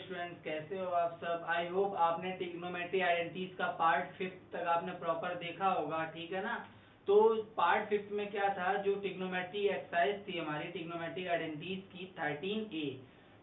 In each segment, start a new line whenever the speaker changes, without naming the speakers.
Students, कैसे हो आप सब। आई होप आपने ट्रिग्नोमेट्री आइडेंटिटीज का पार्ट 5 तक आपने प्रॉपर देखा होगा, ठीक है ना। तो पार्ट 5 में क्या था, जो ट्रिग्नोमेट्री एक्सरसाइज थी हमारी ट्रिग्नोमेट्री आइडेंटिटीज की 13A,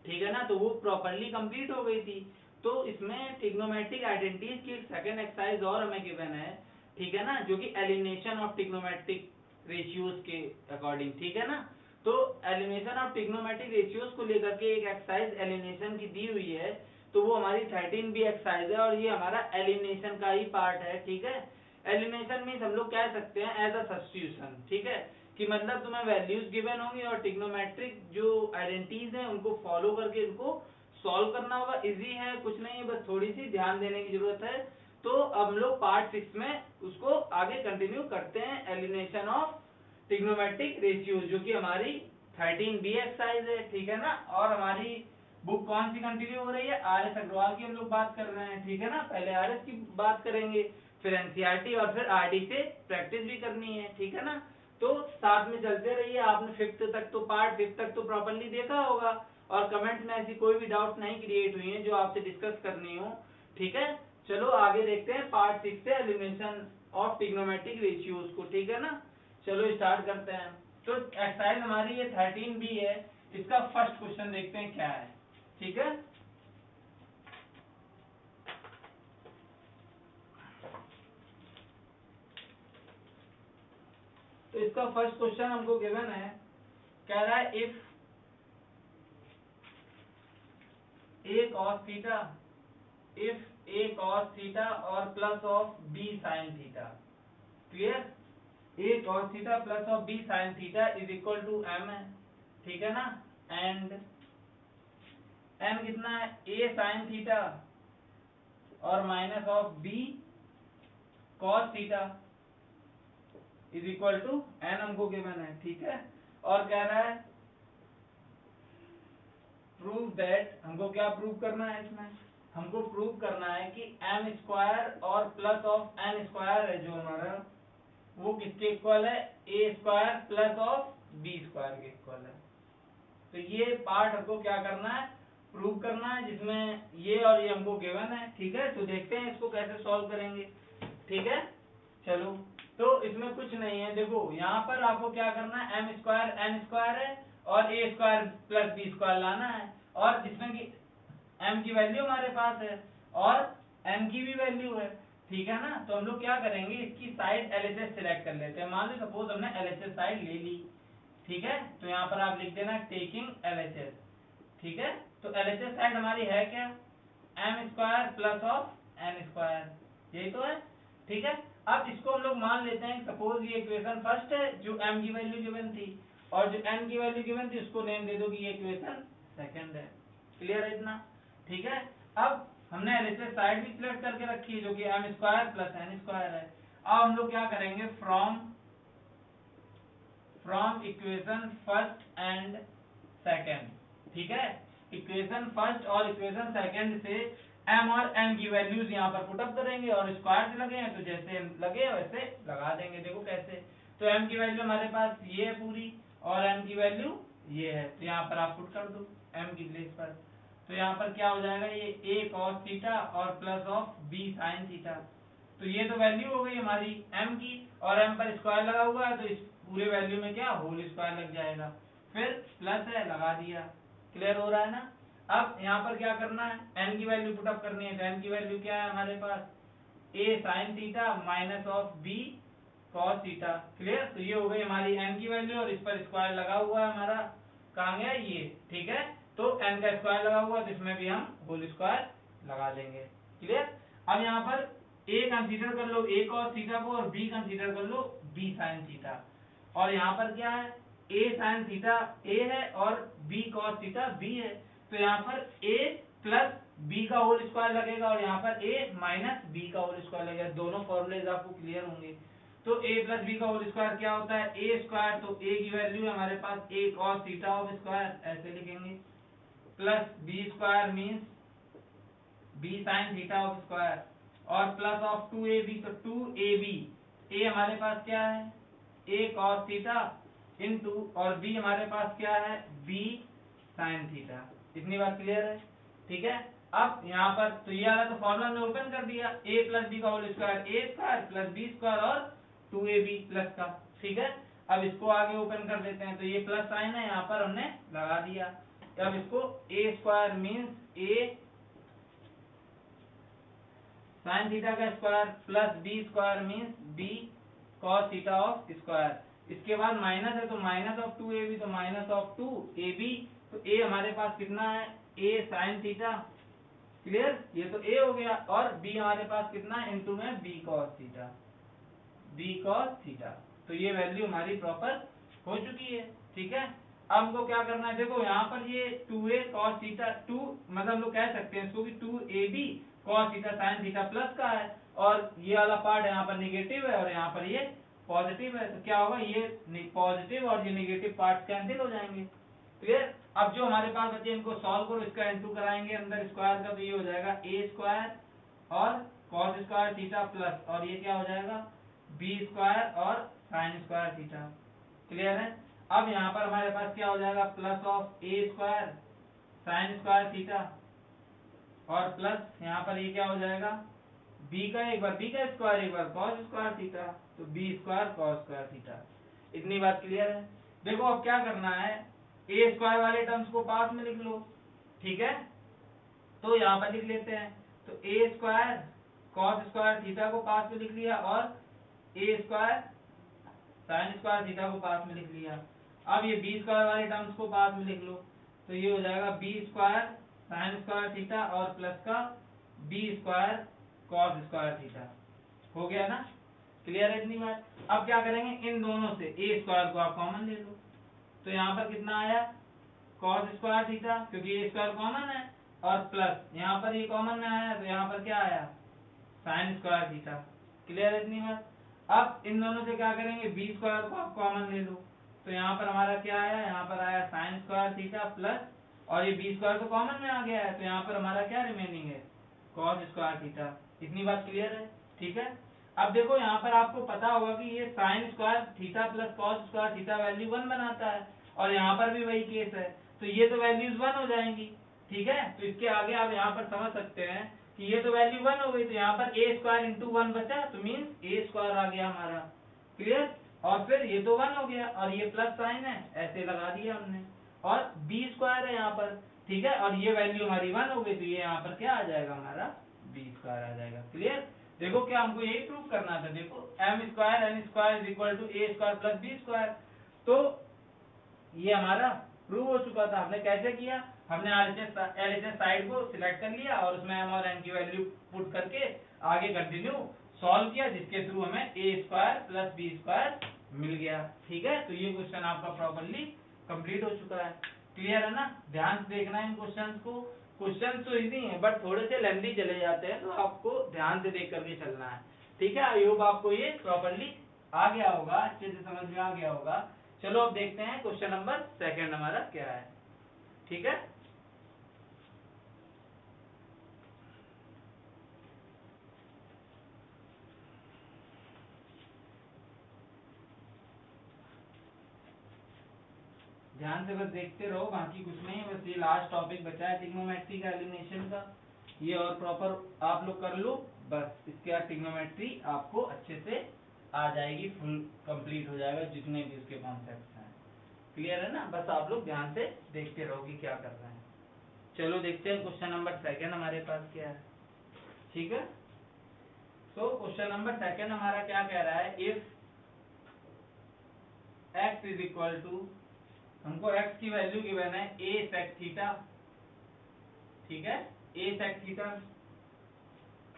ठीक है ना, तो वो प्रॉपरली कंप्लीट हो गई थी। तो इसमें ट्रिग्नोमेट्रिक आइडेंटिटीज की एक सेकंड एक्सरसाइज और हमें गिवन है, ठीक है ना, जो कि एलिमिनेशन ऑफ ट्रिग्नोमेट्रिक रेशियोज के अकॉर्डिंग, ठीक है ना। तो एलिमिनेशन ऑफ ट्रिग्नोमेट्रिक रेशियोज को लेकर के एक एक्सरसाइज एलिमिनेशन की दी हुई है, तो वो हमारी 13B एक्सरसाइज है और ये हमारा एलिमिनेशन का ही पार्ट है, ठीक है। एलिमिनेशन मींस हम लोग कह सकते हैं एज अ सब्स्टिट्यूशन, ठीक है, कि मतलब तुम्हें वैल्यूज गिवन होंगी और ट्रिग्नोमेट्रिक जो आइडेंटिटीज हैं उनको फॉलो करके उनको सॉल्व करना होगा। इजी है, कुछ नहीं है, बस थोड़ी सी ध्यान देने की जरूरत है। तो हम लोग पार्ट 6 में उसको आगे कंटिन्यू करते हैं, एलिमिनेशन ऑफ ट्रिग्नोमेट्रिक रेशियोज, जो कि हमारी 13B एक्सरसाइज है, ठीक है ना। और हमारी बुक कौन सी कंटिन्यू हो रही है, RS अग्रवाल की हम लोग बात कर रहे हैं, ठीक है ना। पहले RS की बात करेंगे, फिर NCERT और फिर RD से प्रैक्टिस भी करनी है, ठीक है ना। तो साथ में चलते रहिए। आपने 5th तक तो पार्ट 5 तक तो प्रॉपरली देखा होगा और कमेंट में ऐसी कोई भी डाउट नहीं क्रिएट हुई है जो आपसे डिस्कस करनी हो, ठीक है। चलो आगे देखते हैं पार्ट 6 से एलिमिनेशन ऑफ ट्रिग्नोमेट्रिक रेशियोज को, ठीक है ना। चलो स्टार्ट करते हैं। तो एक्सरसाइज हमारी ये 13B है। इसका फर्स्ट क्वेश्चन देखते हैं क्या है, ठीक है। तो इसका फर्स्ट क्वेश्चन हमको गिवन है, कह रहा है if a cos theta, if a cos theta और plus of b sin theta, clear. a cos theta plus of b sin theta is equal to m है, ठीक है ना। एंड m कितना है, a sin थीटा और minus of b cos theta is equal to n हमको given है, ठीक है। और कह रहा है प्रूव दैट, हमको क्या प्रूव करना है इसमें, हमको प्रूव करना है कि m स्क्वायर और प्लस ऑफ n स्क्वायर है जो हमारा, वो किसके इक्वल है, a square plus of b square के इक्वल है। तो ये पार्ट हमको क्या करना है, प्रूव करना है, जिसमें ये और ये हमको गिवन है, ठीक है। तो देखते हैं इसको कैसे सॉल्व करेंगे, ठीक है। चलो, तो इसमें कुछ नहीं है, देखो यहाँ पर आपको क्या करना है, m स्क्वायर n स्क्वायर है और a square plus b square लाना है, और जिसमें कि m की वैल्यू हमारे पास है और n की भी वैल्यू है, ठीक है ना। तो हम लोग क्या करेंगे, इसकी साइड LHS सिलेक्ट कर लेते हैं। मान लो सपोज हमने LHS साइड ले ली, ठीक है। तो यहाँ पर आप लिख देना टेकिंग LHS, ठीक है। तो LHS साइड हमारी है क्या, m square plus of n square, यही तो है, ठीक है। अब इसको हम लोग मान लेते हैं, सपोज ये इक्वेशन फर्स्ट है जो m की वैल्यू गिवन थी, और जो n की वैल्यू गिवन थी उसको नेम दे दो कि ये इक्वेशन सेकंड है। क्लियर है इतना, ठीक है। अब हमने LHS साइड भी सिलेक्ट करके रखी है जो कि m square plus n square है। अब हम लोग क्या करेंगे, from equation first and second, ठीक है। इक्वेशन फर्स्ट और इक्वेशन सेकंड से m और n की वैल्यूज यहाँ पर पुट अप करेंगे, और स्क्वायर से लगे हैं तो जैसे लगे वैसे लगा देंगे। देखो कैसे, तो m की वैल्यू हमारे पास ये है पूरी और n की वैल्यू ये है, तो यहाँ पर आप पुट कर दो m की प्लेस पर। तो यहाँ पर क्या हो जाएगा, ये a cos थीटा और plus of b sin theta. तो ये तो वैल्यू हो गई हमारी m की, और m पर स्क्वायर लगा हुआ है तो इस पूरे वैल्यू में क्या होल स्क्वायर लग जाएगा, फिर प्लस है लगा दिया। क्लियर हो रहा है ना। अब यहाँ पर क्या करना है, n की वैल्यू पुट अप करनी है, तो n की वैल्यू क्या है हमारे पास, a sin theta minus of b cos theta. Clear, तो ये हो गई हमारी n की वैल्यू, और इस पर स्क्वायर लगा हुआ है हमारा, कहाँ गया ये, ठीक है। तो n का स्क्वायर लगा हुआ है तो इसमें भी हम होल स्क्वायर लगा देंगे। क्लियर। अब यहाँ पर a कंसीडर कर लो a cos थीटा को, और b कंसीडर कर लो b sin थीटा, और यहाँ पर क्या है, a sin थीटा a है और b cos थीटा b है। तो यहाँ पर a प्लस b का होल स्क्वायर लगेगा और यहाँ पर a माइनस b का होल स्क्वायर लगेगा। दोनों फॉर्मूलेज आपको क्लियर होंगे। तो a प्लस b का होल स्क्वायर क्या होता है, a स्क्वायर, तो a की वैल्यू है हमारे पास a cos theta of square, ऐसे लिखेंगे, plus b square means b sin theta of square, और प्लस ऑफ 2ab, तो 2ab, a हमारे पास क्या है, a cos थीटा इनटू, और b हमारे पास क्या है, b sin थीटा। इतनी बात क्लियर है, ठीक है। अब यहाँ पर तो ये वाला तो फॉर्मूला हमने ओपन कर दिया, a प्लस बी का whole square a square plus B square और 2ab प्लस का, ठीक है। अब इसको आगे ओपन कर देते हैं, तो ये प्लस साइन है यहाँ पर हमने लगा दिया। अब इसको a square means a sine theta का square plus B square means b cos theta of square, इसके बाद माइनस है तो माइनस ऑफ 2ab, तो माइनस ऑफ 2ab, तो a हमारे पास कितना है a साइन थीटा, क्लियर, ये तो a हो गया, और b हमारे पास कितना है इनटू में b cos theta, b cos theta, तो ये वैल्यू हमारी प्रॉपर हो चुकी है, ठीक है। अब हमको क्या करना है, देखो यहाँ पर ये 2a cos थीटा 2 मतलब हम लोग कह सकते हैं इसको कि 2ab cos theta sin theta plus का है, और ये वाला पार्ट यहाँ पर निगेटिव है और यहाँ पर ये पॉजिटिव है, तो क्या होगा ये पॉजिटिव और ये निगेटिव पार्ट कैंसिल हो जाएंगे, क्लियर। अब जो हमारे पास बचे इनको सॉल्व करो, इसका इनटू कराएंगे अंदर स्क्वायर का, तो ये हो जाएगा a स्क्वायर और cos स्क्वायर थीटा प्लस, और ये क्या हो जाएगा b स्क्वायर और sin स्क्वायर थीटा, क्लियर है। अब यहाँ पर हमारे पास क्या हो जाएगा plus of a square sin square theta और प्लस यहाँ पर ये क्या हो जाएगा b का एक बार b का स्क्वायर एक बार cos स्क्वायर थीटा, तो b square cos square theta, इतनी बात क्लियर है। देखो अब क्या करना है, a स्क्वायर वाले टर्म्स को पास में लिख लो, ठीक है, तो यहाँ पर लिख लेते हैं, तो a square cos square theta को पास में लिख लिया और a square sin square theta को पास में लिख लिया। अब ये b स्क्वायर वाले टर्म्स को पास में लिख लो, तो ये हो जाएगा b square sin square theta और प्लस का b square cos square theta, हो गया ना, क्लियर है इतनी बात। अब क्या करेंगे, इन दोनों से a स्क्वायर को आप कॉमन ले लो, तो यहाँ पर कितना आया cos स्क्वायर थीटा, क्योंकि a स्क्वायर कॉमन है, और प्लस यहाँ पर ये कॉमन में आया तो यहाँ पर क्या आया sin स्क्वायर थीटा, क्लियर है इतनी बात। अब इन दोनों से क्या करेंगे, b स्क्वायर को आप कॉमन ले लो, तो यहाँ पर हमारा क्या आया, यहाँ पर आया sin स्क्वायर थीटा प्लस, और ये b स्क्वायर तो कॉमन में आ गया है, तो यहाँ पर हमारा क्या रिमेनिंग है cos स्क्वायर थीटा, इतनी बात क्लियर है, ठीक है। अब देखो यहाँ पर आपको पता होगा कि ये sin square theta plus cos square theta value 1 बनाता है, और यहाँ पर भी वही केस है, तो ये तो वैल्यूज 1 हो जाएंगी, ठीक है। तो इसके आगे आप यहाँ पर समझ सकते हैं कि ये तो वैल्यू 1 हो गई, तो यहाँ पर a स्क्वायर इंटू 1 बचा, तो मीन्स a स्क्वायर आ गया हमारा, क्लियर, और फिर ये तो 1 हो गया और ये प्लस साइन है ऐसे लगा दिया हमने, और b स्क्वायर है यहाँ पर, ठीक है, और ये वैल्यू हमारी 1 हो गई, तो ये यहाँ पर क्या आ जाएगा हमारा b स्क्वायर आ जाएगा, क्लियर। देखो क्या हमको यही प्रूव करना था, देखो m square n square is equal to a square plus b square, तो ये हमारा प्रूव हो चुका था। हमने कैसे किया, हमने LHS साइड को सिलेक्ट कर लिया और उसमें m और n की वैल्यू पुट करके आगे कंटिन्यू सॉल्व किया, जिसके थ्रू हमें a square plus b square मिल गया, ठीक है। तो ये क्वेश्चन आपका प्रॉपर्ली कंप्लीट हो चुका है, क्लियर है ना। ध्यान से देखना इन क्वेश्चंस को, क्वेश्चन तो इजी हैं बट थोड़े से लेंथी चले जाते हैं, तो आपको ध्यान से देख करके चलना है, ठीक है। आई होप आपको ये प्रॉपर्ली आ गया होगा, अच्छे से समझ में आ गया होगा। चलो अब देखते हैं क्वेश्चन नंबर 2 हमारा क्या है, ठीक है। ध्यान से बस देखते रहो, बाकी कुछ नहीं, बस ये लास्ट टॉपिक बचा है ट्रिग्नोमेट्री का, एलिमिनेशन का, ये और प्रॉपर आप लोग कर लो, बस इसके बाद ट्रिग्नोमेट्री आपको अच्छे से आ जाएगी, फुल कंप्लीट हो जाएगा जितने भी उसके कॉन्सेप्ट्स हैं, क्लियर है ना। बस आप लोग ध्यान से देखते रहो कि क्या कर रहे हैं। चलो देखते हैं क्वेश्चन नंबर 2 हमारे पास क्या है, ठीक है। तो क्वेश्चन नंबर 2 हमारा क्या कह रहा है, if x is equal to, हमको x की वैल्यू गिवन है a sec थीटा, ठीक है, a sec थीटा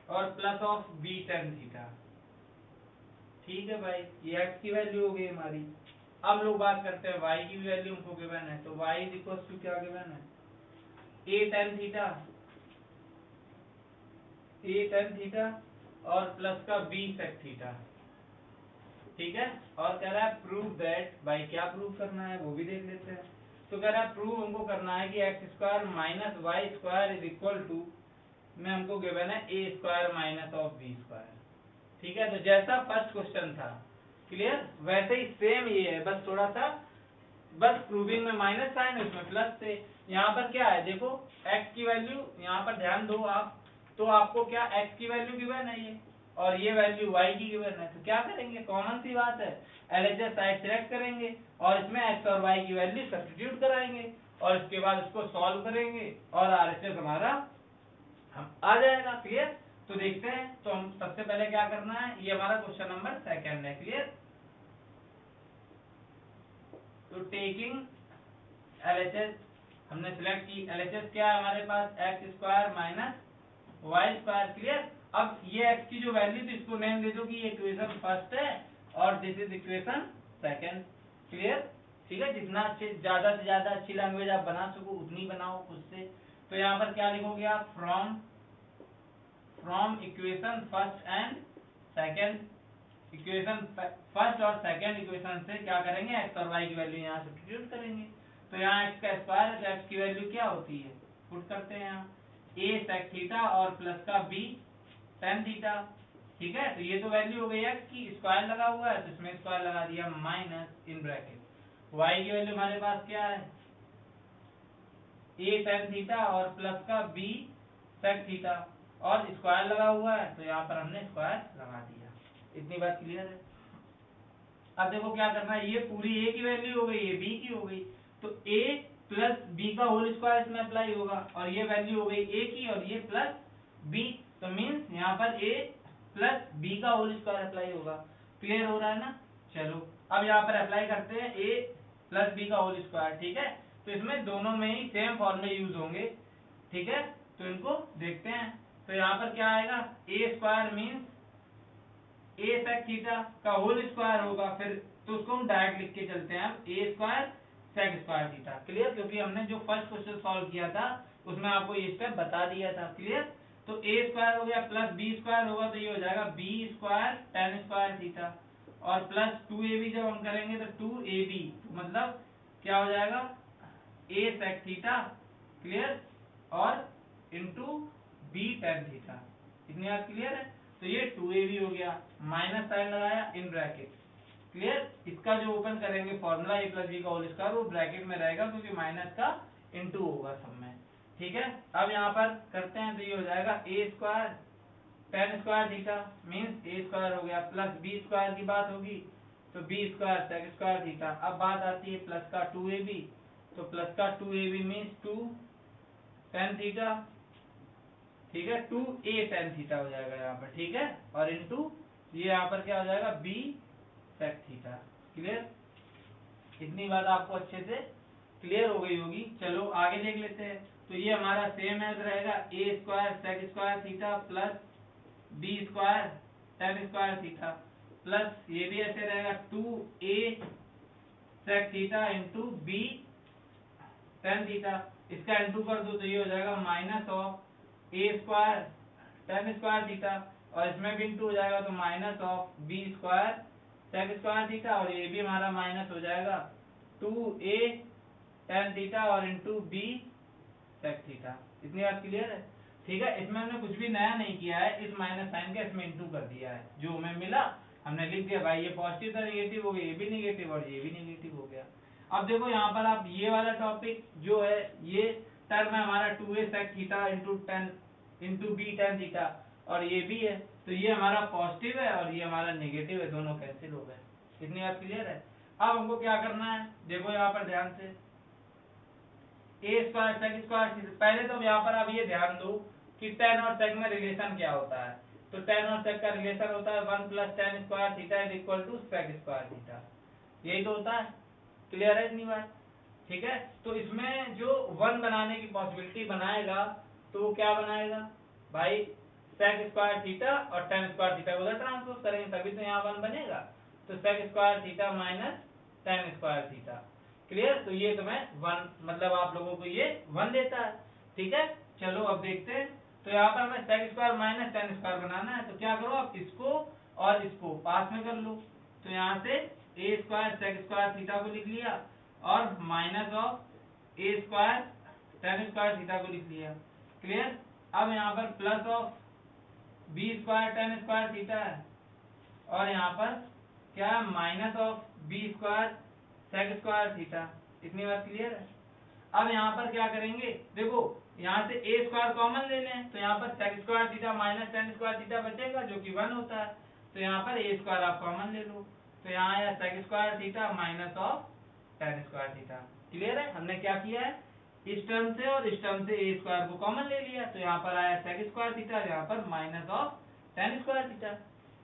और plus of b tan theta, ठीक है भाई, ये x की वैल्यू हो गई हमारी। अब लोग बात करते हैं y की वैल्यू हमको गिवन है, तो y इज इक्वल टू क्या गिवन है, a tan थीटा और प्लस का b sec थीटा, ठीक है। और कह रहा है प्रूव दैट, भाई क्या प्रूव करना है वो भी देख लेते हैं। तो कह रहा है प्रूव हमको करना है कि x square minus Y square is equal to में हमको गिवन है a square minus of b square, ठीक है। तो जैसा फर्स्ट क्वेश्चन था, क्लियर, वैसे ही सेम ये है, बस थोड़ा सा बस प्रूविंग में माइनस साइन है, उसमें प्लस से। यहाँ पर क्या है देखो, x की वैल्यू, यहाँ पर ध्यान दो आप, तो आपको क्या x की वैल्यू गिवन है ये, और ये वैल्यू y की गिवन है, तो क्या करेंगे, कॉमन सी बात है, LHS साइड सिलेक्ट करेंगे और इसमें x और y की वैल्यू सब्स्टिट्यूट कराएंगे और इसके बाद उसको सॉल्व करेंगे और RHS हमारा हम आ जाएगा। क्लियर? तो देखते हैं, तो हम सबसे पहले क्या करना है, ये हमारा क्वेश्चन नंबर 2 है। क्लियर? तो टेकिंग LHS हमने सिलेक्ट की, LHS क्या है हमारे पास, x square minus Y square. Clear? अब ये x की जो वैल्यू थी इसको नेम दे दो कि ये इक्वेशन फर्स्ट है और this is equation second. Clear? ठीक है, जितना अच्छे, ज्यादा से ज्यादा अच्छी लैंग्वेज आप बना सको उतनी बनाओ खुद से। तो यहाँ पर क्या लिखोगे आप, from equation first and second, equation first और सेकंड इक्वेशन से क्या करेंगे, एक्स और वाई की वैल्यू यहाँ सब्स्टिट्यूट करेंगे। तो यहाँ एक्स का स्क्वायर है तो एक्स की वैल्यू क्या होती है, पुट करते हैं यहाँ, a sec थीटा और प्लस का b tan थीटा। ठीक है, तो ये तो वैल्यू हो गई एक्स की, स्क्वायर लगा हुआ है तो इसमें स्क्वायर लगा दिया माइनस इन ब्रैकेट। y की वैल्यू हमारे पास क्या है, a tan थीटा और प्लस का b sec थीटा और स्क्वायर लगा हुआ है तो यहाँ पर हमने स्क्वायर लगा दिया। इतनी बात क्लियर है? अब देखो क्या करना है, ये पूरी a की वैल्यू हो गई, ये b की हो गई, तो a प्लस b का होल स्क्वायर इसमें अप्लाई होगा और ये वैल्यू हो गई a की और ये प्लस b, तो मींस यहाँ पर a प्लस b का होल स्क्वायर अप्लाई होगा। क्लियर हो रहा है ना? चलो अब यहाँ पर अप्लाई करते हैं a प्लस b का होल स्क्वायर। ठीक है, तो इसमें दोनों में ही सेम फॉर्मूले यूज होंगे। ठीक है, तो इनको देखते हैं। तो यहाँ पर क्या आएगा, a square means a sec theta का होल स्क्वायर होगा, फिर तो उसको हम डायरेक्ट लिख के चलते हैं, अब a square sec square theta. Clear? क्योंकि हमने जो फर्स्ट क्वेश्चन सॉल्व किया था उसमें आपको ये स्टेप बता दिया था। क्लियर? तो a स्क्वायर हो गया प्लस b स्क्वायर होगा तो ये हो जाएगा b square tan square theta और प्लस 2ab जब हम करेंगे तो 2ab, तो मतलब क्या हो जाएगा, a sec थीटा। क्लियर? और इनटू b tan थीटा। इतनी बात क्लियर है? तो ये 2ab हो गया, माइनस साइन लगाया इन ब्रैकेट। क्लियर? इसका जो ओपन करेंगे फॉर्मूला a प्लस b का होल स्क्वायर वो ब्रैकेट में रहेगा क्योंकि माइनस का इनटू होगा सब में। ठीक है, अब यहाँ पर करते हैं तो ये हो जाएगा a square tan square theta means a square हो गया प्लस b स्क्वायर की बात होगी तो b square sec square theta. अब बात आती है प्लस का 2ab, तो प्लस का 2ab मींस 2 tan थीटा। ठीक है, 2a tan थीटा हो जाएगा यहाँ पर। ठीक है, और इनटू ये यहाँ पर क्या हो जाएगा, b sec थीटा। क्लियर? इतनी बात आपको अच्छे से क्लियर हो गई होगी। चलो आगे देख लेते हैं। तो ये हमारा सेम एज रहेगा, a square sec square theta plus b square tan square theta plus ये भी ऐसे रहेगा 2a sec theta into b tan theta. इसका इंटू कर दो तो ये हो जाएगा minus of a square tan square theta और इसमें भी इंटू हो जाएगा तो minus of b square sec square theta और ये भी हमारा माइनस हो जाएगा 2a tan थीटा और इंटू b sec थीटा। इतनी बात क्लियर है? ठीक है, इसमें हमने कुछ भी नया नहीं किया है, इस माइनस साइन का इसमें इंटू कर दिया है, जो हमें मिला हमने लिख दिया। भाई ये पॉजिटिव था नेगेटिव हो गया, ये भी नेगेटिव और ये भी नेगेटिव हो गया। अब देखो यहाँ पर आप ये वाला टॉपिक जो है, ये टर्म है हमारा 2a sec theta into ten into b tan theta और ये भी है, तो ये हमारा पॉजिटिव है और ये हमारा नेगेटिव है, दोनों कैंसिल हो गए। इतनी बात क्लियर है? अब हमको क्या करना है, देखो यहाँ पर ध्यान से, a स्क्वायर sec स्क्वायर, पहले तो यहाँ पर आप ये ध्यान दो कि tan और sec में रिलेशन क्या होता है। तो tan और sec का रिलेशन होता है 1 plus tan square theta is equal to sec square theta, यही तो होता है। क्लियर है इतनी बात? ठीक है, तो इसमें जो 1 बनाने की पॉसिबिलिटी बनाएगा तो वो क्या बनाएगा भाई, sec स्क्वायर थीटा और tan स्क्वायर थीटा को उधर ट्रांसपोज करेंगे तभी तो यहाँ 1 बनेगा, तो sec square theta minus tan square theta. Clear? तो ये तुम्हें 1 मतलब आप लोगों को ये 1 देता है। ठीक है, चलो अब देखते हैं। तो यहाँ पर हमें sec square minus tan square बनाना है, तो क्या करो आप इसको और इसको पास में कर लो, तो यहाँ से a square sec square theta को लिख लिया और minus of a square tan square theta को लिख लिया। क्लियर? अब यहाँ पर plus of b square tan square theta है और यहाँ पर क्या है, minus of b square sec square theta. इतनी बात क्लियर है। अब यहाँ पर क्या करेंगे, देखो यहाँ से a स्क्वायर कॉमन ले लें तो यहाँ पर sec square theta minus tan square theta बचेगा जो कि 1 होता है। तो यहाँ पर a स्क्वायर आप कॉमन ले लो तो यहाँ आया sec square theta minus of tan square theta. Clear है। हमने क्या किया है, इस टर्म से और इस टर्म से a स्क्वायर को कॉमन ले लिया तो यहाँ पर आया sec स्क्वायर थीटा, यहाँ पर minus of tan square theta.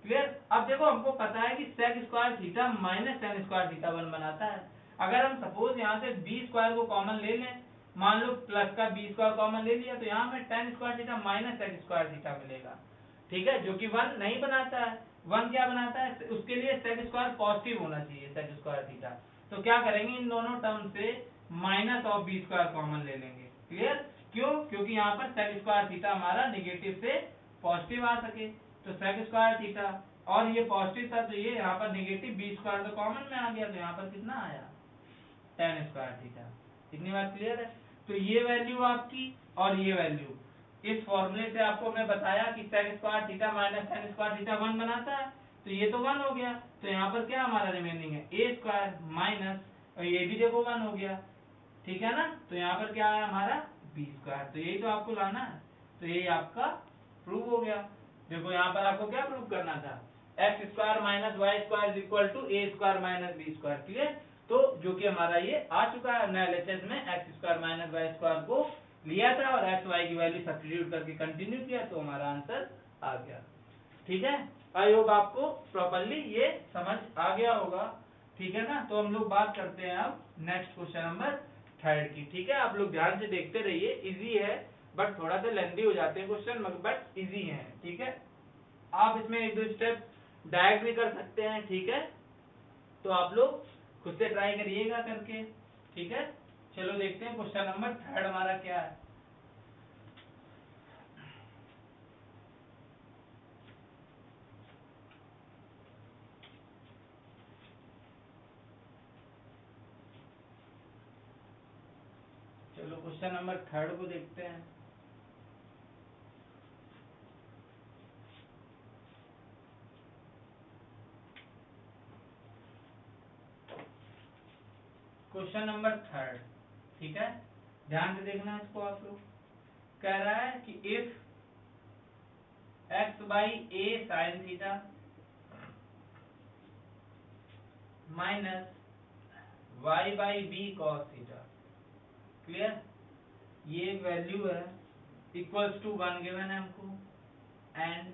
Clear. अब देखो हमको पता है कि sec square theta minus tan square theta 1 बनाता है। अगर हम सपोज यहाँ से b स्क्वायर को कॉमन ले लें, मान लो प्लस का b स्क्वायर कॉमन ले लिया तो यहाँ में tan square theta minus sec square theta मिलेगा। ठीक है, जो कि 1 नहीं बनाता है। 1 क्या बनाता है, उसके लिए sec स्क्वायर पॉजिटिव होना चाहिए sec स्क्वायर थीटा। तो क्या करेंगे, इन दोनों टर्म से minus of b square common ले लेंगे। क्लियर। क्यों, क्योंकि यहाँ पर sec स्क्वायर थीटा हमारा नेगेटिव से पॉजिटिव आ सके। तो sec स्क्वायर थीटा और ये पॉजिटिव था तो ये यहाँ पर नेगेटिव b स्क्वायर तो कॉमन में आ गया तो यहाँ पर कितना आया, tan स्क्वायर थीटा। इतनी बात क्लियर है। तो ये वैल्यू आपकी और ये वैल्यू, इस फॉर्मूले से आपको मैं बताया कि sec square theta minus tan square theta 1 बनाता है तो ये तो 1 हो गया। तो यहाँ पर क्या हमारा रिमेनिंग है, a स्क्वायर माइनस, और ये भी देखो 1 हो गया। ठीक है ना। तो यहाँ पर क्या है हमारा b स्क्वायर। तो यही तो आपको लाना है। तो यही आपका प्रूव हो गया। देखो यहाँ पर आपको क्या प्रूव करना था, x square minus Y square equal to a square minus b square. Clear. तो जो कि हमारा ये आ चुका है। हमने एलएचएस में x square minus Y square को लिया था और x y की वैल्यू सब्स्टिट्यूट करके कंटिन्यू किया तो हमारा आंसर आ गया। ठीक है। आई होप आपको प्रॉपर्ली ये समझ आ गया होगा। ठीक है ना। तो हम लोग बात करते हैं अब नेक्स्ट क्वेश्चन नंबर 3 की। ठीक है, आप लोग ध्यान से देखते रहिए, इजी है बट थोड़ा सा लेंथी हो जाते हैं क्वेश्चन, बट इजी है। ठीक है, आप इसमें एक दो स्टेप डायरेक्ट भी कर सकते हैं। ठीक है, तो आप लोग खुद से ट्राई करिएगा करके। ठीक है, चलो देखते हैं क्वेश्चन नंबर 3 हमारा क्या है। चलो क्वेश्चन नंबर 3 को देखते हैं। क्वेश्चन नंबर 3, ठीक है, ध्यान से देखना है इसको आप लोग। कह रहा है कि if x by a sine theta minus y by b cos theta. Clear. ये वैल्यू है इक्वल्स टू 1 गिवन है हमको, एंड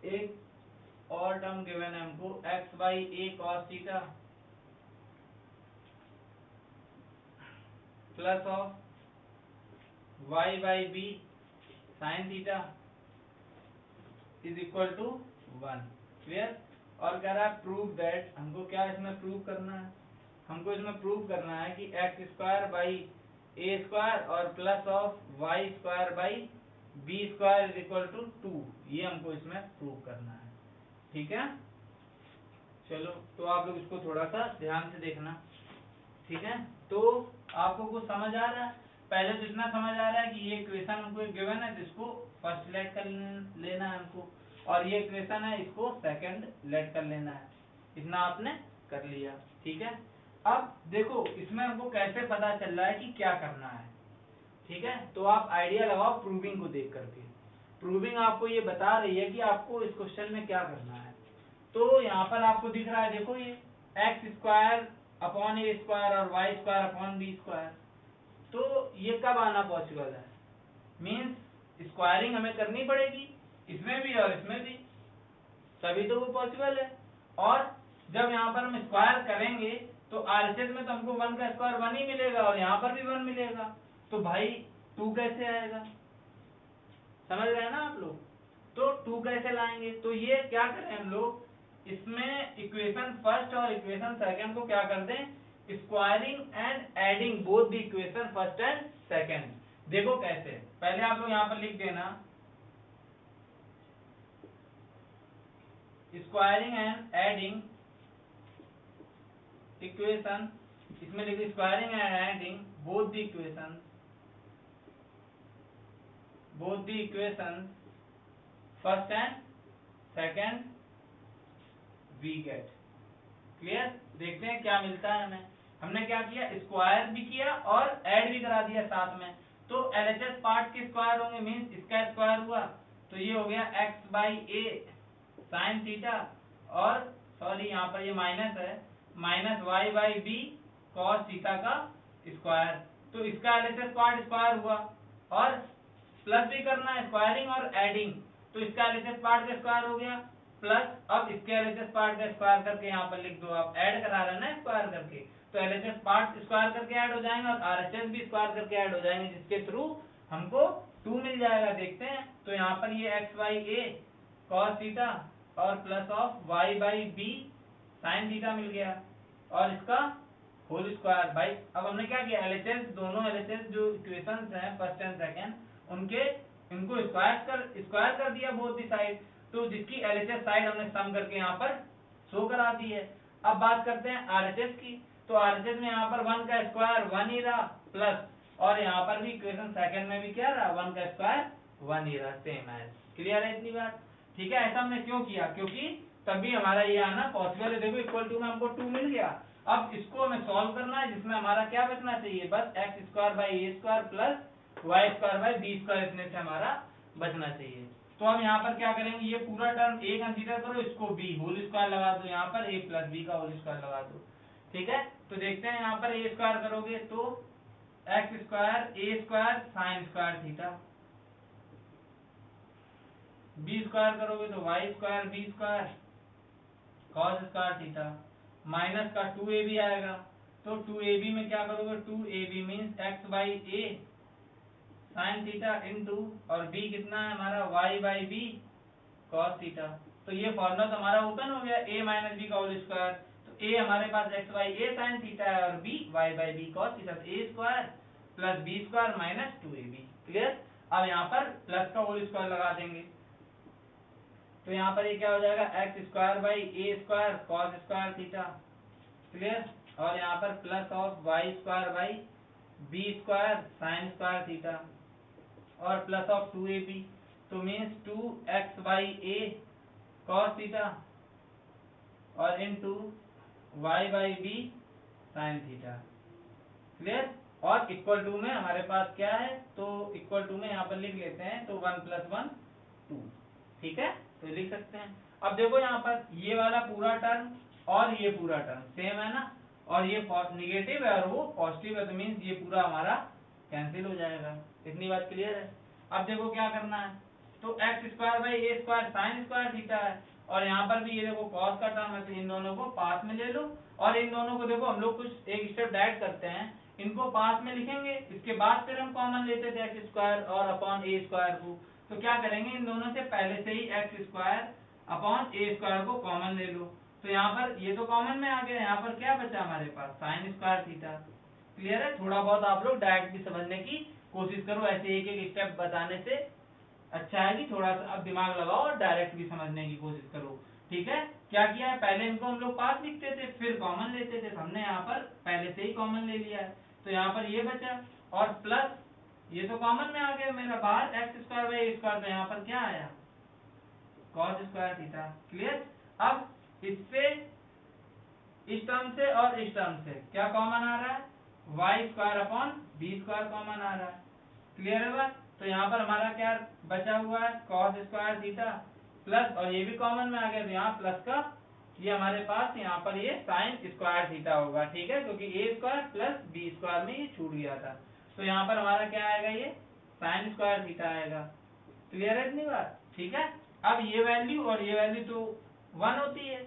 एक और टर्म गिवन है हमको x by a cos theta plus of y by b sine theta is equal to 1। Clear. और कह रहा है प्रूव दैट, हमको क्या इसमें प्रूव करना है, हमको इसमें प्रूव करना है कि x square by A square और plus of y square by B square is equal to 2, ये हमको इसमें प्रूव करना है। ठीक है, चलो तो आप लोग इसको थोड़ा सा ध्यान से देखना। ठीक है, तो आपको कुछ समझ आ रहा है, पहले तो इतना समझ आ रहा है कि ये इक्वेशन हमको गिवन है जिसको फर्स्ट लेट कर लेना है हमको, और ये इक्वेशन है इसको सेकंड लेट कर लेना है। इतना आपने कर लिया। ठीक है, अब देखो इसमें हमको कैसे पता चल रहा है कि क्या करना है। ठीक है, तो आप आइडिया लगाओ प्रूविंग को देख करके। प्रूविंग आपको ये बता रही है कि आपको इस क्वेश्चन में क्या करना है। तो यहाँ पर आपको दिख रहा है, देखो ये X square upon A square और Y square upon B square, तो ये कब आना पॉसिबल है, मीन्स स्क्वायरिंग हमें करनी पड़ेगी इसमें भी और इसमें भी, तभी तो वो पॉसिबल है। और जब यहाँ पर हम स्क्वायर करेंगे तो आरएचएस में तो हमको 1 का स्क्वायर 1 ही मिलेगा और यहाँ पर भी 1 मिलेगा, तो भाई 2 कैसे आएगा, समझ रहे हैं ना आप लोग। तो 2 कैसे लाएंगे, तो ये क्या करें हम लोग, इसमें इक्वेशन फर्स्ट और इक्वेशन सेकंड को क्या कर दें, squaring and adding both the equation first and second. देखो कैसे, पहले आप लोग यहाँ पर लिख देना स्क्वायरिंग एंड एडिंग इक्वेशन, इसमें लिखिए squaring and adding both the equation first and second we get. Clear. देखते हैं क्या मिलता है हमें। हमने क्या किया, स्क्वायर भी किया और ऐड भी करा दिया साथ में। तो एलएचएस पार्ट के स्क्वायर होंगे, मींस इसका स्क्वायर हुआ तो ये हो गया x by A sine theta, और सॉरी यहाँ पर ये माइनस है, minus y by B cos theta का स्क्वायर। तो इसका एलएचएस पार्ट स्क्वायर हुआ, और प्लस भी करना है स्क्वायरिंग और एडिंग, तो इसका एलएचएस पार्ट का स्क्वायर हो गया प्लस, अब इसके एलएचएस पार्ट का स्क्वायर करके यहाँ पर लिख दो, आप ऐड करा रहे हैं ना स्क्वायर करके, तो एलएचएस पार्ट स्क्वायर करके ऐड हो जाएंगे और आरएचएस भी स्क्वायर करके ऐड हो जाएंगे, जिसके थ्रू हमको 2 मिल जाएगा। देखते हैं, तो यहाँ पर ये x by a cos theta और plus of y by b sine theta मिल गया, और इसका होल स्क्वायर। भाई अब हमने क्या किया, एलएचएस दोनों एलएचएस जो इक्वेशंस हैं फर्स्ट एंड सेकंड, उनके इनको स्क्वायर कर दिया बोथ दी साइड, तो जिसकी एलएचएस साइड हमने सम करके यहाँ पर शो करा दी है। अब बात करते हैं आरएचएस की, तो आरएचएस में यहाँ पर 1 का स्क्वायर 1 ही रहा प्लस, और यहाँ पर भी इक्वेशन सेकंड में भी क्या रहा, 1 का स्क्वायर 1 ही रहा, सेम है। क्लियर है इतनी बात? ठीक है, ऐसा हमने क्यों किया, क्योंकि तभी हमारा ये आना पॉसिबल है। देखो इक्वल टू में हमको 2 मिल गया, अब इसको हमें सॉल्व करना है, जिसमें हमारा क्या बचना चाहिए, बस X square by A square plus Y square by B square, इसमें से हमारा बचना चाहिए। तो हम यहाँ पर क्या करेंगे, ये पूरा टर्म ए कंसीडर करो, इसको बी होल स्क्वायर लगा दो, यहाँ पर ए प्लस बी का होल स्क्वायर लगा दो। ठीक है, तो देखते हैं यहाँ पर ए स्क्वायर करोगे तो x square a square sine square theta, b square करोगे तो y square b square cos square theta, minus का 2ab आएगा, तो 2ab में क्या करोगे, 2ab means x by A sine theta into, और b कितना है हमारा y by B cos theta. तो ये फॉर्मूला तो हमारा ओपन हो गया, a माइनस बी का होल स्क्वायर, तो a हमारे पास x by A sine theta है और b y by B cos theta, तो a square plus B square minus 2ab। Clear? अब यहाँ पर प्लस का होल स्क्वायर लगा देंगे, तो यहाँ पर ये क्या हो जाएगा, x square by A square cos square theta. Clear? और यहाँ पर plus of y square by B square sine square theta, और प्लस ऑफ 2ab, तो means 2x by a cos theta और into y by b sine theta. Clear? और equal to में हमारे पास क्या है, तो इक्वल टू में यहाँ पर लिख लेते हैं, तो 1 + 1 2। ठीक है, तो लिख सकते हैं। अब देखो यहाँ पर ये वाला पूरा टर्म और ये पूरा टर्म सेम है ना, और ये निगेटिव है और वो पॉजिटिव है, तो मीन्स ये पूरा हमारा कैंसिल हो जाएगा। इतनी बात क्लियर है? अब देखो क्या करना है, तो x square by A square sine square theta है, और यहाँ पर भी ये देखो कॉस का टर्म है, तो इन दोनों को पास में ले लो, और इन दोनों को देखो हम लोग कुछ एक स्टेप डायरेक्ट करते हैं, इनको पास में लिखेंगे, इसके बाद फिर हम कॉमन लेते थे एक्स स्क्वायर और अपॉन ए स्क्वायर को। तो क्या करेंगे, इन दोनों से पहले से ही x square upon A square को कॉमन ले लो, तो यहाँ पर ये तो कॉमन में आ गया, यहाँ पर क्या बचा हमारे पास, साइन स्क्वायर थीटा। क्लियर है? थोड़ा बहुत आप लोग डायरेक्ट भी समझने की कोशिश करो, ऐसे एक एक स्टेप बताने से अच्छा है कि थोड़ा सा अब दिमाग लगाओ और डायरेक्ट भी समझने की कोशिश करो। ठीक है, क्या किया है, पहले इनको हम लोग पास लिखते थे फिर कॉमन लेते थे, हमने यहाँ पर पहले से ही कॉमन ले लिया है, तो यहाँ पर ये बचा, और प्लस ये तो कॉमन में आ गया मेरा बाहर x square by A square, तो यहाँ पर क्या आया, कॉस स्क्वायर थीटा। क्लियर? अब इससे इस टर्म से और इस टर्म से क्या कॉमन आ रहा है, y square upon B square common आ रहा है। क्लियर है बात? तो यहाँ पर हमारा क्या बचा हुआ है, कॉस स्क्वायर थीटा प्लस, और ये भी कॉमन में आ गया, तो यहाँ प्लस का ये हमारे पास यहाँ पर ये साइन स्क्वायर थीटा होगा। ठीक है, क्योंकि ए स्क्वायर प्लस बी स्क्वायर में ये छूट गया था, तो यहाँ पर हमारा क्या आएगा, ये साइन स्क्वायर थीटा आएगा। क्लियर है इतनी बात? ठीक है, अब ये वैल्यू और ये वैल्यू तो 1 होती है।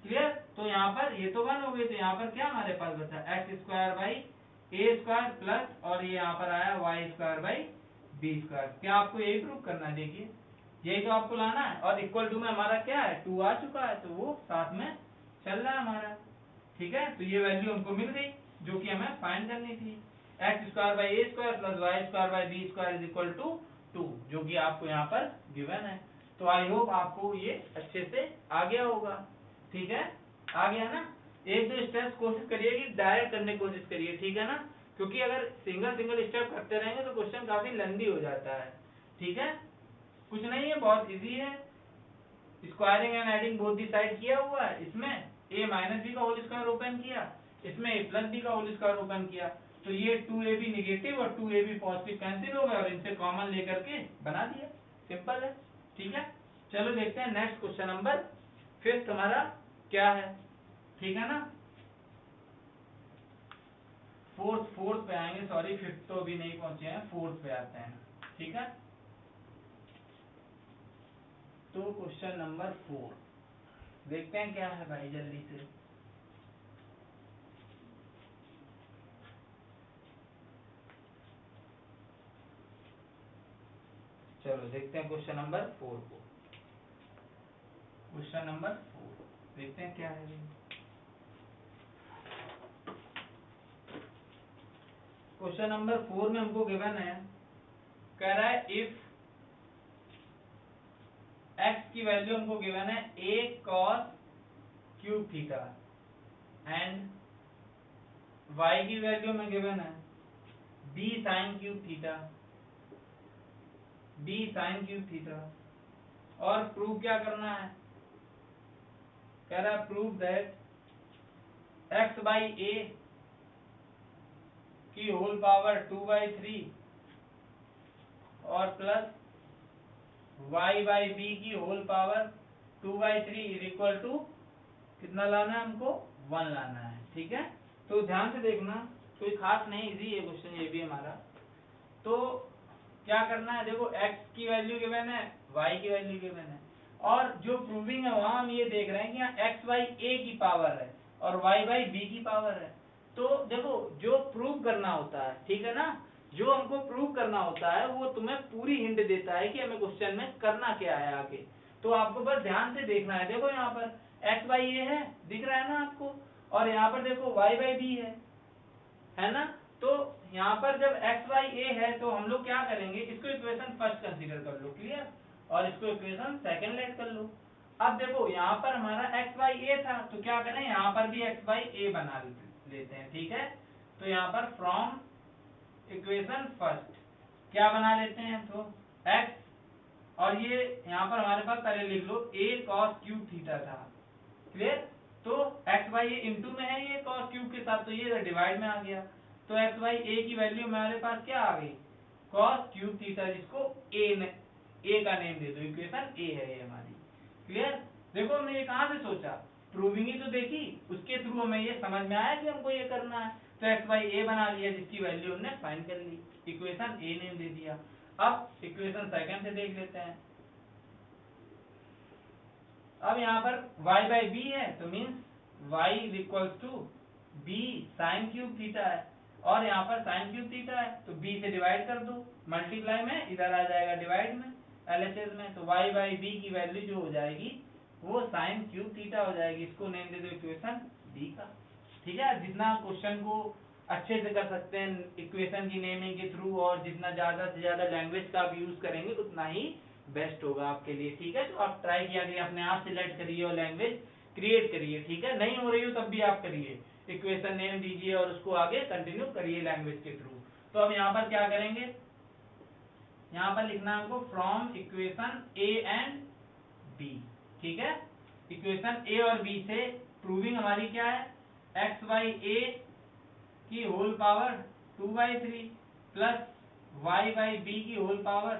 क्लियर? तो यहाँ पर ये तो 1 हो गई, तो यहाँ पर क्या हमारे पास बचा, X square by A square plus, और ये यहाँ पर आया Y square by B square. क्या आपको यही प्रूव करना है, देखिए यही तो आपको लाना है, और इक्वल टू में हमारा क्या है, 2 आ चुका है, तो वो साथ में चल रहा है हमारा। ठीक है, तो ये वैल्यू हमको मिल गई जो कि हमें फाइंड करनी थी, X square by A square plus Y square by B square is equal to 2, जो कि आपको यहाँ पर गिवन है। तो आई होप आपको ये अच्छे से आ गया होगा। ठीक है, आ गया ना? एक दो स्टेप्स कोशिश करिए कि डायरेक्ट करने की कोशिश करिए, ठीक है ना, क्योंकि अगर सिंगल सिंगल स्टेप करते रहेंगे तो क्वेश्चन काफी लेंदी हो जाता है। ठीक है, कुछ नहीं है, बहुत इजी है, squaring and adding both the side किया हुआ है इसमें, a माइनस बी का होल स्क्वायर ओपन किया, इसमें a प्लस बी का होल स्क्वायर ओपन किया, तो ये 2ab निगेटिव और 2ab पॉजिटिव कैंसिल हो गए और इनसे कॉमन लेकर के बना दिया, सिंपल है। ठीक है, चलो देखते हैं नेक्स्ट क्वेश्चन नंबर 5 हमारा क्या है। ठीक है ना, फोर्थ पे आएंगे, सॉरी 5th तो अभी नहीं पहुंचे हैं, 4th पे आते हैं। ठीक है, तो क्वेश्चन नंबर 4 देखते हैं क्या है भाई जल्दी से। चलो देखते हैं क्वेश्चन नंबर 4 को। क्वेश्चन नंबर 4 देखते हैं क्या है। क्वेश्चन नंबर 4 में हमको गिवन है, कह रहा है इफ x की वैल्यू हमको गिवन है a cos cube theta and y की वैल्यू में गिवन है b sin cube theta, b sin cube theta, और प्रूव क्या करना है, कह रहा है prove that x by a की होल पावर 2/3 और प्लस y बाई b की whole power 2/3 is equal to कितना लाना है हमको, 1 लाना है। ठीक है, तो ध्यान से देखना, कोई खास नहीं, इजी है क्वेश्चन ये भी हमारा। तो क्या करना है, देखो x की वैल्यू गिवन है, y की वैल्यू गिवन है, और जो प्रूविंग है वहां हम ये देख रहे हैं कि यहाँ x बाई a की पावर है और y बाई b की पावर है। तो देखो जो प्रूव करना होता है, ठीक है ना, जो हमको प्रूव करना होता है वो तुम्हें पूरी हिंट देता है कि हमें क्वेश्चन में करना क्या है आगे। तो आपको बस ध्यान से देखना है, देखो यहाँ पर x बाई a है, दिख रहा है ना आपको, और यहाँ पर देखो y बाई b है ना। तो यहाँ पर जब x बाई a है तो हम लोग क्या करेंगे, इसको इक्वेशन फर्स्ट कंसीडर कर लो, क्लियर, और इसको इक्वेशन सेकंड लेट कर लो। अब देखो यहाँ पर हमारा x बाई a था, तो क्या करें, यहाँ पर भी x बाई a बना लेते हैं। ठीक है, तो यहाँ पर फ्रॉम इक्वेशन फर्स्ट क्या बना लेते हैं, तो x, और ये यहाँ पर हमारे पास पहले लिख लो a cos क्यूब थीटा था, क्लियर, तो x बाई a इंटू में है ये cos क्यूब के साथ, तो ये डिवाइड में आ गया, तो x बाई a की वैल्यू हमारे पास क्या आ गई, cos क्यूब थीटा, जिसको a का नेम दे दो, इक्वेशन a है ये हमारी, क्लियर। देखो हमने ये कहाँ से सोचा, प्रूविंग ही तो देखी, उसके थ्रू हमें ये समझ में आया कि हमको ये करना है, तो x बाई a बना लिया, जिसकी वैल्यू हमने फाइंड कर ली, इक्वेशन a नेम दे दिया। अब इक्वेशन सेकंड से देख लेते हैं। अब यहाँ पर y बाई b है, तो means y is equals to b sine cube theta है, और यहाँ पर साइन क्यूब थीटा है तो b से डिवाइड कर दो, मल्टीप्लाई में इधर आ जाएगा डिवाइड में, LHS में, तो y बाई b की वैल्यू जो हो जाएगी वो साइन क्यूब थीटा हो जाएगी, इसको नेम दे दो इक्वेशन b का। ठीक है, जितना क्वेश्चन को अच्छे से कर सकते हैं इक्वेशन की नेमिंग के थ्रू, और जितना ज्यादा से ज्यादा लैंग्वेज का आप यूज करेंगे उतना ही बेस्ट होगा आपके लिए। ठीक है, तो आप ट्राई किया करिए, अपने आप सिलेक्ट करिए और लैंग्वेज क्रिएट करिए। ठीक है, नहीं हो रही हो तब भी आप करिए, इक्वेशन नेम दीजिए और उसको आगे कंटिन्यू करिए लैंग्वेज के थ्रू। तो अब यहाँ पर क्या करेंगे, यहाँ पर लिखना है हमको from equation A and B. ठीक है, इक्वेशन ए और बी से प्रूविंग हमारी क्या है, एक्स बाई ए की whole power 2/3 plus y by b की whole power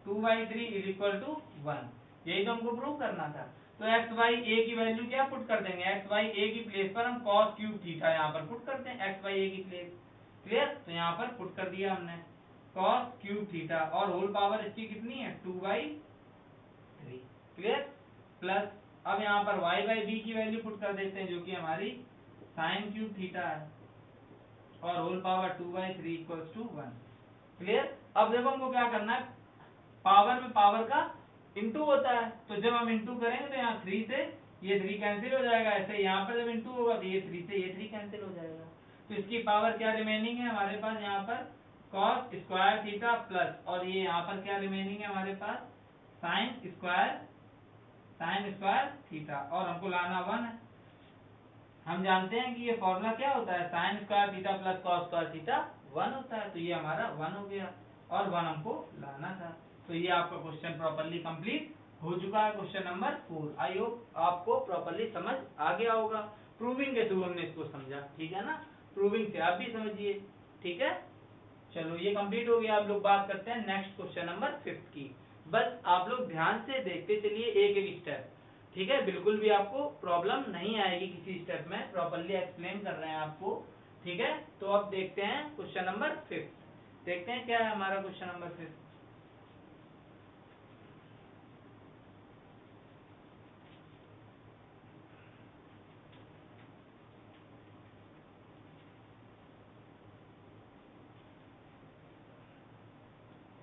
2/3 is equal to 1, यही तो हमको प्रूव करना था। तो x बाई a की वैल्यू क्या पुट कर देंगे, x बाई a की प्लेस पर हम cos क्यूब थीटा यहाँ पर पुट करते हैं, x बाई a की प्लेस, क्लियर, तो यहाँ पर पुट कर दिया हमने cos क्यूब थीटा, और होल पावर इसकी कितनी है 2/3, क्लियर, प्लस अब यहाँ पर y बाई b की वैल्यू पुट कर देते हैं जो कि हमारी साइन क्यूब थीटा है, और whole power 2/3 equals to 1, clear. अब देखो हमको क्या करना है, पावर में पावर का इंटू होता है, तो जब हम इंटू करेंगे तो यहाँ 3 से ये 3 कैंसिल हो जाएगा, ऐसे यहाँ पर जब इंटू होगा तो ये 3 से ये 3 कैंसिल हो जाएगा, तो इसकी पावर क्या रिमेनिंग है हमारे पास, यहाँ पर cos स्क्वायर थीटा प्लस, और ये यहाँ पर क्या रिमेनिंग है हमारे पास, साइन स्क्वायर थीटा, और हमको लाना 1 है। हम जानते हैं कि ये फॉर्मूला क्या होता है, sign square theta plus cos square theta 1 होता है, तो ये हमारा 1 हो गया, और 1 हमको लाना था। तो ये आपका क्वेश्चन प्रॉपर्ली कंप्लीट हो चुका है क्वेश्चन नंबर 4। आई होप आपको प्रॉपर्ली समझ आ गया होगा। प्रूविंग के थ्रू हमने इसको समझा, ठीक है ना। प्रूविंग से आप भी समझिए, ठीक है। चलो ये कंप्लीट हो गया। आप लोग बात करते हैं नेक्स्ट क्वेश्चन नंबर 5 की। बस आप लोग ध्यान से देखते चलिए एक एक स्टेप, ठीक है। बिल्कुल भी आपको प्रॉब्लम नहीं आएगी किसी स्टेप में, प्रॉपर्ली एक्सप्लेन कर रहे हैं आपको, ठीक है। तो अब देखते हैं क्वेश्चन नंबर 5। देखते हैं क्या है हमारा क्वेश्चन नंबर 5।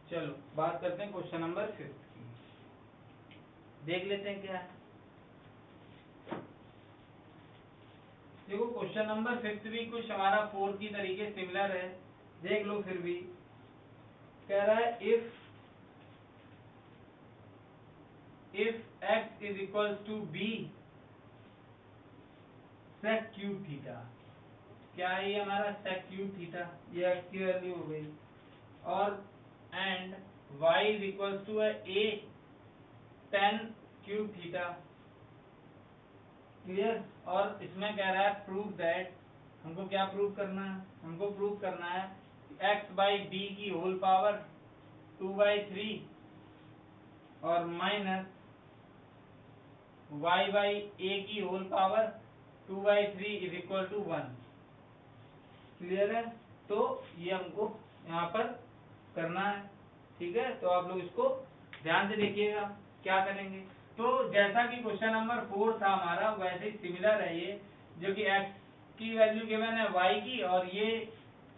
चलो बात करते हैं क्वेश्चन नंबर 5 की। देख लेते हैं क्या है। देखो क्वेश्चन नंबर 5 भी कुछ हमारा 4 की तरीके सिमिलर है, देख लो। फिर भी कह रहा है if x is equals to b sec cube theta. क्या है ये हमारा sec क्यूब थीटा, ये x की वैल्यू हो गई। और and y is equals to a tan cube theta, clear. और इसमें कह रहा है प्रूव दैट, हमको क्या प्रूव करना है, हमको प्रूव करना है x बाई b की होल पावर 2/3 और माइनस y बाई a की whole power 2/3 is equal to 1। Clear है। तो ये हमको यहाँ पर करना है, ठीक है। तो आप लोग इसको ध्यान से देखिएगा क्या करेंगे। तो जैसा कि क्वेश्चन नंबर 4 था हमारा, वैसे सिमिलर है ये, जो कि x की वैल्यू गिवन है y की, और ये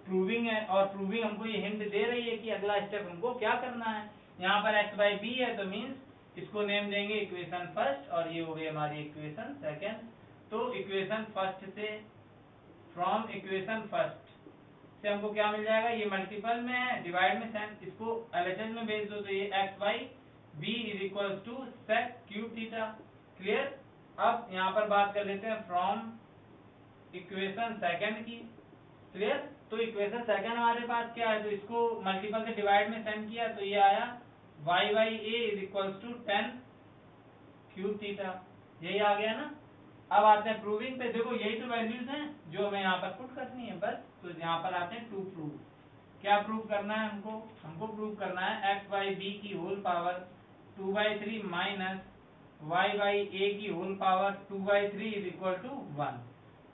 प्रूविंग है। और प्रूविंग हमको ये हिंट दे रही है कि अगला स्टेप हमको क्या करना है। यहाँ पर x बाई बी है, तो मीन्स इसको नेम देंगे इक्वेशन फर्स्ट, और ये हो गई हमारी इक्वेशन सेकेंड। तो इक्वेशन फर्स्ट से, फ्रॉम इक्वेशन फर्स्ट से हमको क्या मिल जाएगा, ये मल्टीपल में है, डिवाइड में सेंस, इसको एलएचएस में भेज दो, तो ये x by B is equal to sec cube theta. Clear. अब यहाँ पर बात कर लेते हैं फ्रॉम इक्वेशन सेकंड की। क्लियर। तो इक्वेशन सेकंड हमारे पास क्या है, तो इसको मल्टीपल से डिवाइड में सेंड किया, तो ये आया y by A is equal to 10 cube theta. यही आ गया ना। अब आते हैं प्रूविंग पे। देखो यही तो वैल्यूज हैं जो हमें यहाँ पर पुट करनी है बस। तो यहाँ पर आते हैं टू प्रूव। क्या प्रूव करना है हमको, हमको प्रूव करना है x बाई बी की whole power 2/3 minus y by a की whole power 2/3 is equal to 1।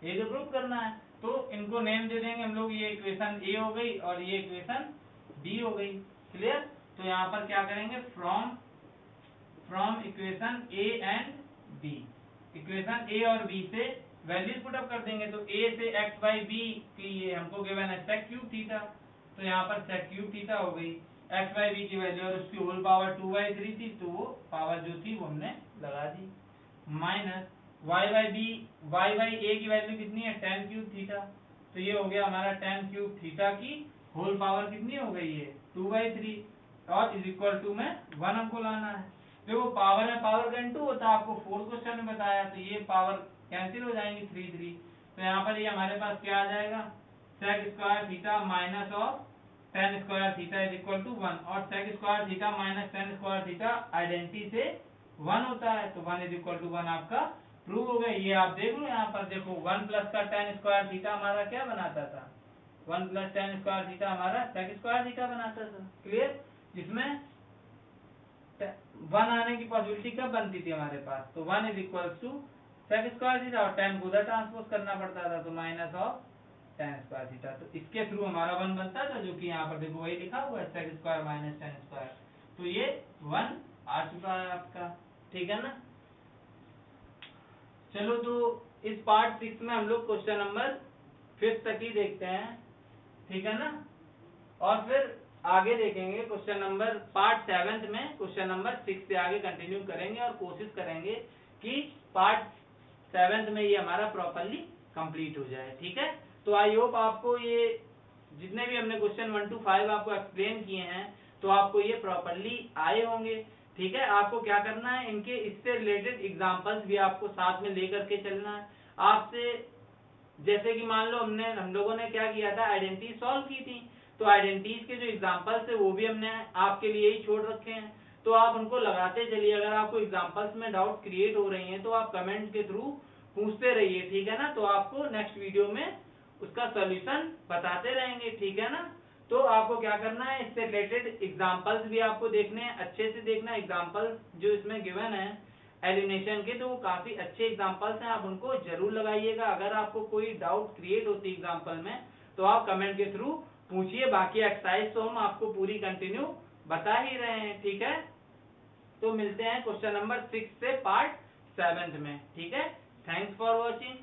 ये जो प्रूव करना है, तो इनको नेम दे देंगे हम लोग। ये इक्वेशन ए हो गई और ये इक्वेशन बी हो गई। क्लियर। तो यहाँ पर क्या करेंगे, from equation A and b, equation a और बी से वैल्यूज पुट अप कर देंगे। तो ए से x बाई बी की ये हमको गिवन है सेक क्यूब थीटा, तो यहाँ पर सेक क्यूब थीटा हो गई। x बाई बी की वैल्यू और उसकी होल पावर 2/3 थी, तो वो पावर जो थी वो हमने लगा दी। Minus y by b, y by a की वैल्यू कितनी है, tan क्यूब थीटा, तो ये हो गया हमारा tan क्यूब थीटा की होल पावर कितनी हो गई है 2/3, और इज इक्वल टू में 1 हमको लाना है। देखो पावर में पावर का इनटू होता है, आपको 4th क्वेश्चन में बताया। तो ये पावर कैंसिल हो जाएंगी 3 तो यहाँ पर ये हमारे पास क्या आ जाएगा, sec square theta minus of tan square theta is equal to 1। और sec square theta minus tan square theta identity से 1 होता है, तो 1 इज इक्वल टू 1 आपका प्रूव हो गया। ये आप देख लो यहाँ पर, देखो 1 प्लस का tan स्क्वायर थीटा हमारा क्या बनाता था, 1 प्लस tan स्क्वायर थीटा हमारा sec स्क्वायर थीटा बनाता था। क्लियर। जिसमें 1 आने की पॉसिबिलिटी कब बनती थी हमारे पास, तो 1 is equal to sec square theta, और tan को उधर ट्रांसपोज करना पड़ता था, तो minus of tan square theta. तो इसके थ्रू हमारा 1 बनता था, जो कि यहाँ पर देखो वही लिखा हुआ है, sec square minus tan square. तो ये 1 आ चुका है आपका, ठीक है ना। चलो तो इस पार्ट 6 में हम लोग क्वेश्चन नंबर 5 तक ही देखते हैं, ठीक है ना। और फिर आगे देखेंगे क्वेश्चन नंबर पार्ट 7 में, क्वेश्चन नंबर 6 से आगे कंटिन्यू करेंगे, और कोशिश करेंगे कि पार्ट 7 में ये हमारा प्रॉपर्ली कंप्लीट हो जाए, ठीक है। तो आई होप आपको ये जितने भी हमने क्वेश्चन 1 to 5 आपको एक्सप्लेन किए हैं, तो आपको ये प्रॉपर्ली आए होंगे, ठीक है। आपको क्या करना है, इनके इससे रिलेटेड एग्जांपल्स भी आपको साथ में लेकर के चलना है आपसे। जैसे कि मान लो हम लोगों ने क्या किया था, आइडेंटिटी सॉल्व की थी, तो आइडेंटिटीज के जो एग्जांपल्स है वो भी हमने आपके लिए ही छोड़ रखे हैं। तो आप उनको लगाते चलिए। अगर आपको एग्जांपल्स में डाउट क्रिएट हो रही हैं तो आप कमेंट के थ्रू पूछते रहिए, ठीक है ना। तो आपको नेक्स्ट वीडियो में उसका सॉल्यूशन बताते रहेंगे, ठीक है ना। तो आपको क्या करना है, इससे रिलेटेड एग्जांपल्स भी आपको देखने हैं, अच्छे से देखना। एग्जांपल्स जो इसमें गिवन है एलिमिनेशन के, तो वो काफी अच्छे एग्जांपल्स हैं, आप उनको जरूर लगाइएगा। अगर आपको कोई डाउट क्रिएट होती है एग्जांपल में तो आप कमेंट के थ्रू पूछिए। बाकी एक्सरसाइज तो हम आपको पूरी कंटिन्यू बता ही रहे हैं, ठीक है। तो मिलते हैं क्वेश्चन नंबर 6 से पार्ट 7 में, ठीक है। Thanks for watching.